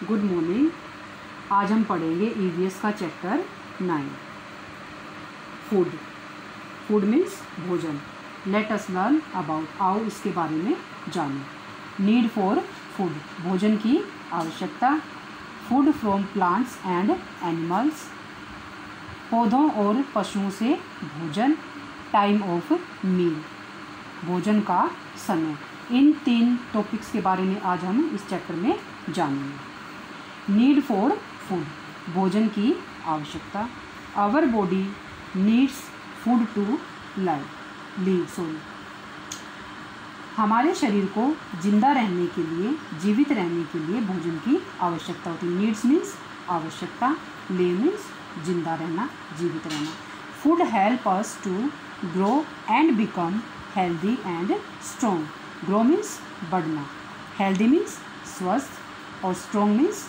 Good morning. आज हम पढ़ेंगे ईवीएस का चैप्टर 9 फूड। फूड मीन्स भोजन। लेट अस लर्न अबाउट, आओ इसके बारे में जानें। नीड फॉर फूड, भोजन की आवश्यकता। Food from plants and animals, पौधों और पशुओं से भोजन। टाइम ऑफ मील, भोजन का समय। इन 3 टॉपिक्स के बारे में आज हम इस चैप्टर में जानेंगे। नीड फॉर फूड, भोजन की आवश्यकता। Our body needs food to live. हमारे शरीर को जिंदा रहने के लिए, जीवित रहने के लिए भोजन की आवश्यकता होती है। नीड्स मीन्स आवश्यकता, लिव मीन्स जिंदा रहना, जीवित रहना। Food help us to grow and become healthy and strong. Grow means बढ़ना, हेल्दी मीन्स स्वस्थ और स्ट्रॉन्ग मीन्स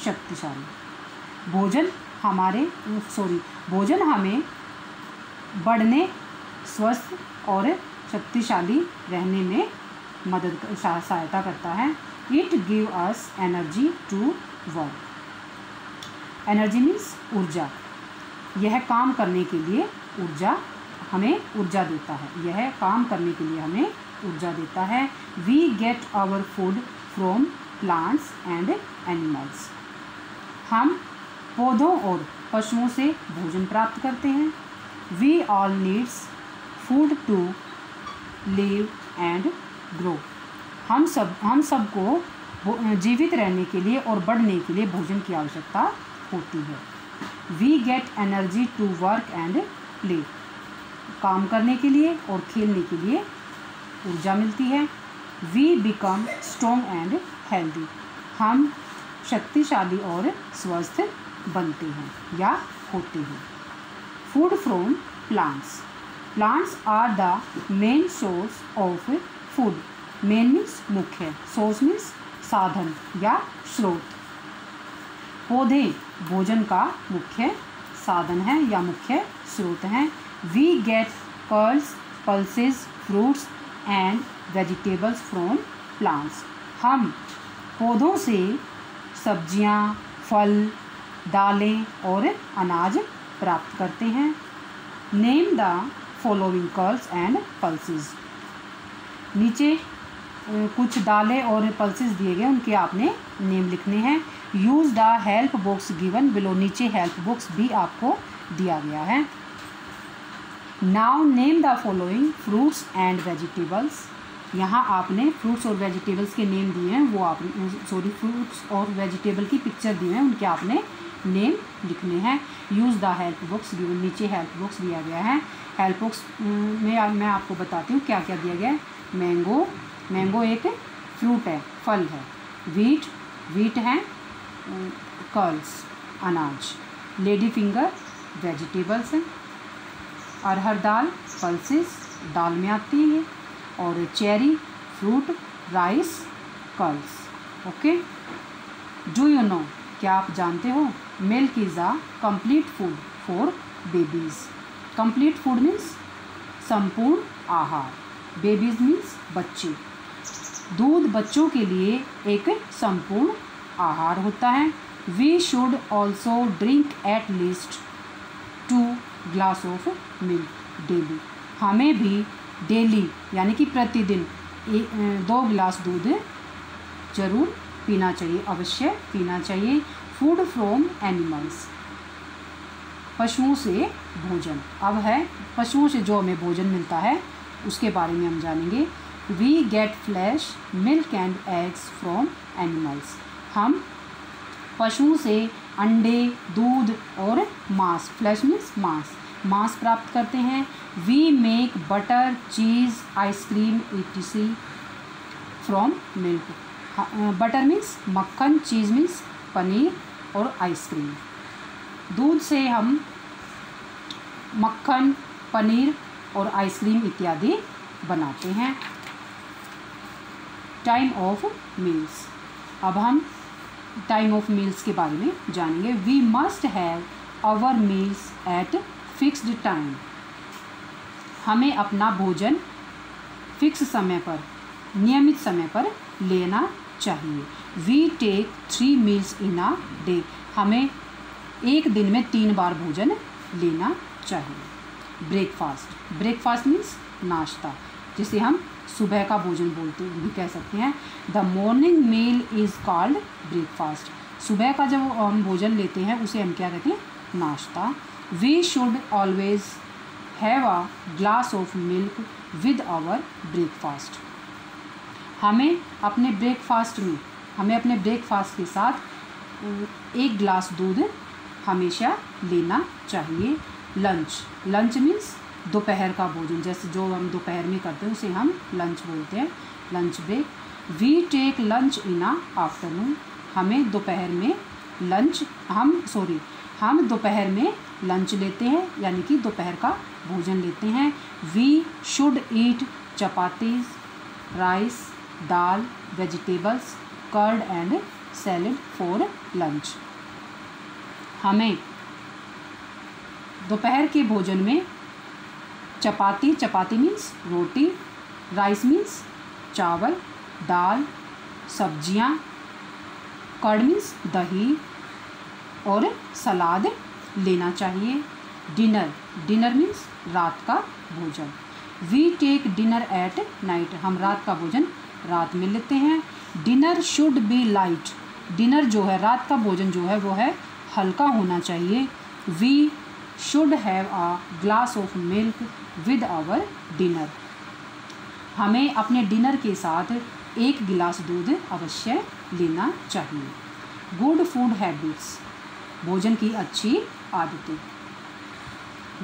शक्तिशाली। भोजन हमें बढ़ने, स्वस्थ और शक्तिशाली रहने में सहायता करता है। It give us energy to work. Energy means ऊर्जा। यह काम करने के लिए हमें ऊर्जा देता है। यह काम करने के लिए हमें ऊर्जा देता है। We get our food from plants and animals. हम पौधों और पशुओं से भोजन प्राप्त करते हैं। We all needs food to live and grow. हम सबको जीवित रहने के लिए और बढ़ने के लिए भोजन की आवश्यकता होती है। We get energy to work and play, काम करने के लिए और खेलने के लिए ऊर्जा मिलती है। We become strong and healthy, हम शक्तिशाली और स्वस्थ बनते हैं या होते हैं। Food from plants, plants are the main source of food. Main means मुख्य, सोर्स मीन्स साधन या स्रोत। पौधे भोजन का मुख्य साधन है या मुख्य स्रोत हैं। We get cereals, pulses, fruits and vegetables from plants. हम पौधों से सब्जियां, फल, दालें और अनाज प्राप्त करते हैं। Name the following curls and pulses. नीचे कुछ दालें और पल्सेस दिए गए, उनके आपने नेम लिखने हैं। Use the help box given below, नीचे हेल्प बॉक्स भी आपको दिया गया है। Now name the following fruits and vegetables. यहाँ आपने फ्रूट्स और वेजिटेबल्स के नेम दिए हैं, वो आपने फ्रूट्स और वेजिटेबल की पिक्चर दी है, उनके आपने नेम लिखने हैं। Use the help box given, नीचे हेल्प बॉक्स दिया गया है। हेल्प बॉक्स में मैं आपको बताती हूँ क्या क्या दिया गया है। मैंगो एक फ्रूट है, फल है। वीट है, कर्ल्स अनाज। लेडी फिंगर वेजिटेबल्स हैं। अरहर दाल पल्सेस, दाल में आती है। और cherry fruit, rice curls. Okay, do you know, क्या आप जानते हो, milk is a complete food for babies. Complete food means संपूर्ण आहार, बेबीज़ मीन्स बच्चे। दूध बच्चों के लिए एक संपूर्ण आहार होता है। We should also drink at least 2 glass of milk daily. हमें भी डेली यानी कि प्रतिदिन 2 गिलास दूध जरूर पीना चाहिए, अवश्य पीना चाहिए। फूड फ्रॉम एनिमल्स, पशुओं से भोजन। अब है पशुओं से जो हमें भोजन मिलता है उसके बारे में हम जानेंगे। We get flesh, milk and eggs from animals. हम पशुओं से अंडे, दूध और मांस, फ्लैश मीन्स मांस प्राप्त करते हैं। We make butter, cheese, ice cream etc from milk. Butter means मक्खन, चीज़ मीन्स पनीर और आइसक्रीम। दूध से हम मक्खन, पनीर और आइसक्रीम इत्यादि बनाते हैं। टाइम ऑफ मील्स, अब हम टाइम ऑफ मील्स के बारे में जानेंगे। We must have our meals at fixed time. हमें अपना भोजन फिक्स समय पर, नियमित समय पर लेना चाहिए। We take 3 meals in a day, हमें एक दिन में 3 बार भोजन लेना चाहिए। ब्रेकफास्ट, ब्रेकफास्ट मीन्स नाश्ता, जिसे हम सुबह का भोजन बोलते भी कह सकते हैं। The morning meal is called breakfast, सुबह का जब हम भोजन लेते हैं उसे हम क्या कहते हैं, नाश्ता। We should always have a glass of milk with our breakfast, हमें अपने ब्रेकफास्ट के साथ 1 गिलास दूध हमेशा लेना चाहिए। लंच मीन्स दोपहर का भोजन, जैसे जो हम दोपहर में करते हैं उसे हम लंच बोलते हैं, lunch break. We take lunch in a afternoon, हमें दोपहर में हम दोपहर में लंच लेते हैं, यानी कि दोपहर का भोजन लेते हैं। We should eat chapatis, rice, dal, vegetables, curd and salad for lunch, हमें दोपहर के भोजन में चपाती मीन्स रोटी, राइस मीन्स चावल, दाल, सब्जियां, कर्ड मीन्स दही और सलाद लेना चाहिए। डिनर मीन्स रात का भोजन। We take dinner at night, हम रात का भोजन रात में लेते हैं। Dinner should be light, dinner जो है, रात का भोजन जो है वो है हल्का होना चाहिए। We should have a glass of milk with our dinner, हमें अपने डिनर के साथ 1 गिलास दूध अवश्य लेना चाहिए। गुड फूड हैबिट्स, भोजन की अच्छी आदतें।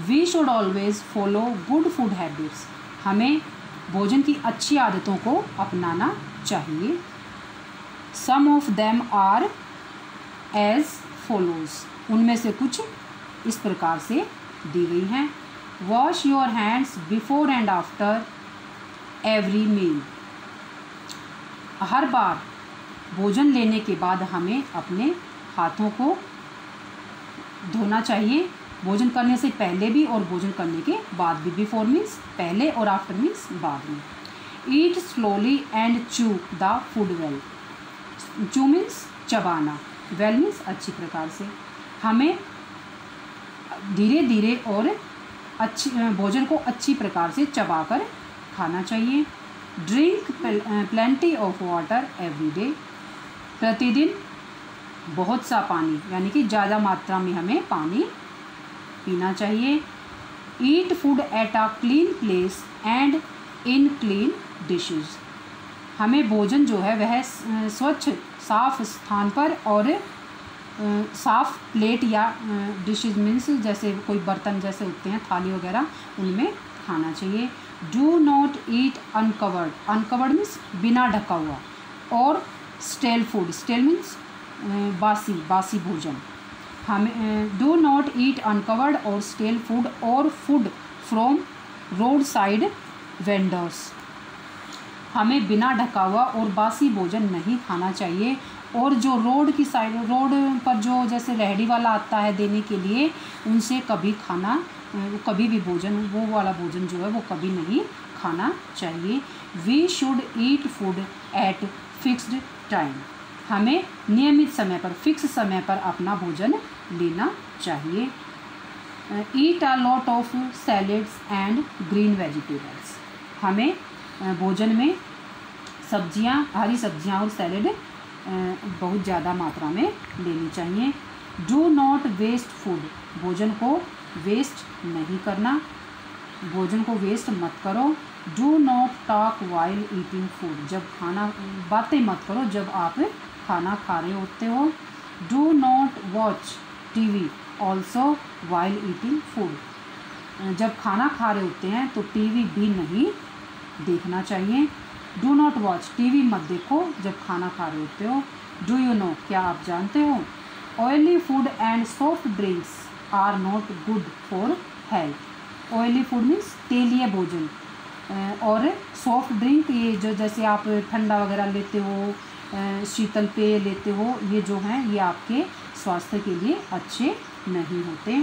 We should always follow good food habits, हमें भोजन की अच्छी आदतों को अपनाना चाहिए। Some of them are as follows, उनमें से कुछ इस प्रकार से दी गई हैं। Wash your hands before and after every meal, हर बार भोजन लेने के बाद हमें अपने हाथों को धोना चाहिए, भोजन करने से पहले भी और भोजन करने के बाद भी। बिफोर मीन्स पहले और आफ्टर मीन्स बाद में। ईट स्लोली एंड चू द फूड वेल, चू मीन्स चबाना, वेल मीन्स अच्छी प्रकार से, हमें धीरे धीरे और भोजन को अच्छी प्रकार से चबाकर खाना चाहिए। Drink plenty of water every day, प्रतिदिन बहुत सा पानी, यानी कि ज़्यादा मात्रा में हमें पानी पीना चाहिए। ईट food at a clean place and in clean dishes, हमें भोजन जो है वह स्वच्छ साफ स्थान पर और साफ प्लेट या डिशेज मीन्स जैसे कोई बर्तन जैसे होते हैं थाली वगैरह, उनमें खाना चाहिए। Do not eat uncovered, uncovered means बिना ढका हुआ, और स्टेल फूड, स्टेल मीन्स बासी भोजन, हमें डू नॉट ईट अनकवर्ड और स्टेल फूड और food from road side vendors, हमें बिना ढका हुआ और बासी भोजन नहीं खाना चाहिए। और जो रोड की साइड, रोड पर जो जैसे रेहड़ी वाला आता है देने के लिए, उनसे कभी भी भोजन, वो वाला भोजन जो है वो कभी नहीं खाना चाहिए। We should eat food at fixed time, हमें नियमित समय पर, फिक्स समय पर अपना भोजन लेना चाहिए। Eat a lot of salads and green vegetables, हमें भोजन में सब्जियां, हरी सब्जियां और सैलेड बहुत ज़्यादा मात्रा में लेनी चाहिए। डू नॉट वेस्ट फूड, भोजन को वेस्ट नहीं करना, भोजन को वेस्ट मत करो। Do not talk while eating food, जब बातें मत करो जब आप खाना खा रहे होते हो। Do not watch TV also while eating food, जब खाना खा रहे होते हैं तो टीवी भी नहीं देखना चाहिए। डू नॉट वॉच, टीवी मत देखो जब खाना खा रहे होते हो। डू यू नो, क्या आप जानते हो, oily food and soft drinks are not good for health. Oily food means तेलीय भोजन, और सॉफ्ट ड्रिंक ये जो जैसे आप ठंडा वगैरह लेते हो, शीतल पेय लेते हो, ये जो हैं ये आपके स्वास्थ्य के लिए अच्छे नहीं होते।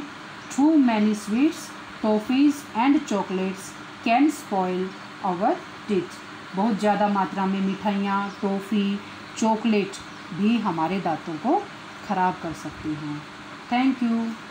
Too many sweets, toffees and chocolates can spoil our teeth, बहुत ज़्यादा मात्रा में मिठाइयाँ, टॉफ़ी, चॉकलेट भी हमारे दांतों को ख़राब कर सकती हैं। Thank you.